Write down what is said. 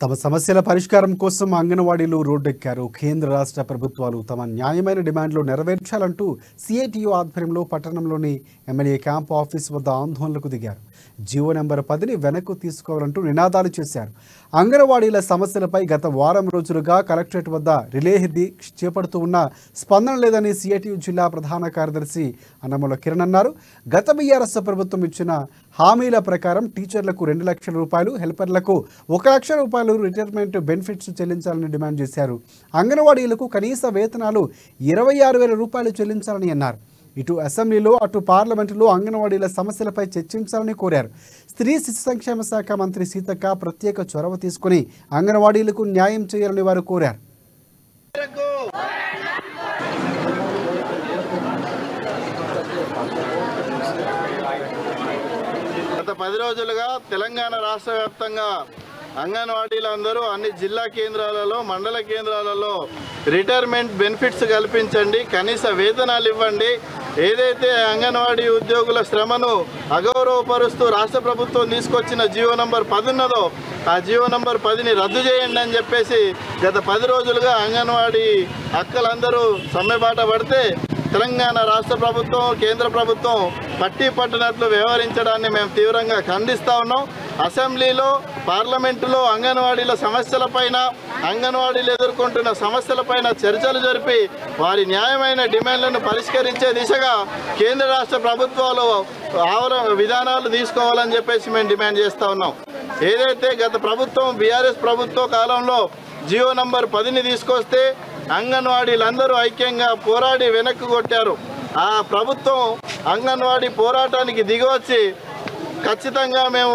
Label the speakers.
Speaker 1: తమ సమస్యల పరిష్కారం కోసం అంగన్వాడీలు రోడ్డెక్కారు. కేంద్ర రాష్ట్ర ప్రభుత్వాలు తమ న్యాయమైన డిమాండ్లు నెరవేర్చాలంటూ సిఐటియు ఆధ్వర్యంలో పట్టణంలోని ఎమ్మెల్యే క్యాంప్ ఆఫీస్ వద్ద ఆందోళనకు దిగారు. జీవో నెంబర్ 10ని వెనక్కు తీసుకోవాలంటూ నినాదాలు చేశారు. అంగన్వాడీల సమస్యలపై గత వారం రోజులుగా కలెక్టరేట్ వద్ద రిలే దీక్ష చేపడుతూ ఉన్న స్పందన లేదని సిఐటియు జిల్లా ప్రధాన కార్యదర్శి అన్నమల కిరణ్ అన్నారు. గత బీఆర్ఎస్ ప్రభుత్వం ఇచ్చిన హామీల ప్రకారం టీచర్లకు 2 లక్షల రూపాయలు, హెల్పర్లకు 1 లక్ష రూపాయలు రిటైర్మెంట్ బెనిఫిట్స్ చెల్లించాలని డిమాండ్ చేశారు. అంగన్వాడీలకు కనీస వేతనాలు 26,000 రూపాయలు చెల్లించాలని అన్నారు. ఇటు అసెంబ్లీలో అటు పార్లమెంటులో అంగన్వాడీల సమస్యలపై చర్చించాలని కోరారు. స్త్రీ శిశు సంక్షేమ శాఖ మంత్రి సీతక్క ప్రత్యేక చొరవ తీసుకుని అంగన్వాడీలకు న్యాయం చేయాలని వారు కోరారు.
Speaker 2: గత 10 రోజులుగా తెలంగాణ రాష్ట్ర వ్యాప్తంగా అంగన్వాడీలందరూ అన్ని జిల్లా కేంద్రాలలో, మండల కేంద్రాలలో రిటైర్మెంట్ బెనిఫిట్స్ కల్పించండి, కనీస వేతనాలు ఇవ్వండి, ఏదైతే అంగన్వాడీ ఉద్యోగుల శ్రమను అగౌరవపరుస్తూ రాష్ట్ర ప్రభుత్వం తీసుకొచ్చిన జీవో నంబర్ 10 ఉన్నదో ఆ జీవో నంబర్ 10ని రద్దు చేయండి అని చెప్పేసి గత 10 రోజులుగా అంగన్వాడీ అక్కలందరూ సమ్మెబాట పడితే తెలంగాణ రాష్ట్ర ప్రభుత్వం, కేంద్ర ప్రభుత్వం పట్టి పట్టినట్లు వ్యవహరించడాన్ని మేము తీవ్రంగా ఖండిస్తూ ఉన్నాం. అసెంబ్లీలో, పార్లమెంటులో అంగన్వాడీల సమస్యలపైన, అంగన్వాడీలు ఎదుర్కొంటున్న సమస్యలపైన చర్చలు జరిపి వారి న్యాయమైన డిమాండ్లను పరిష్కరించే దిశగా కేంద్ర రాష్ట్ర ప్రభుత్వాలు విధానాలు తీసుకోవాలని చెప్పేసి మేము డిమాండ్ చేస్తూ ఉన్నాం. ఏదైతే గత ప్రభుత్వం బీఆర్ఎస్ ప్రభుత్వ కాలంలో జీవో నంబర్ 10ని తీసుకొస్తే అంగన్వాడీలందరూ ఐక్యంగా పోరాడి వెనక్కి కొట్టారు. ఆ ప్రభుత్వం అంగన్వాడీ పోరాటానికి దిగివచ్చి ఖచ్చితంగా మేము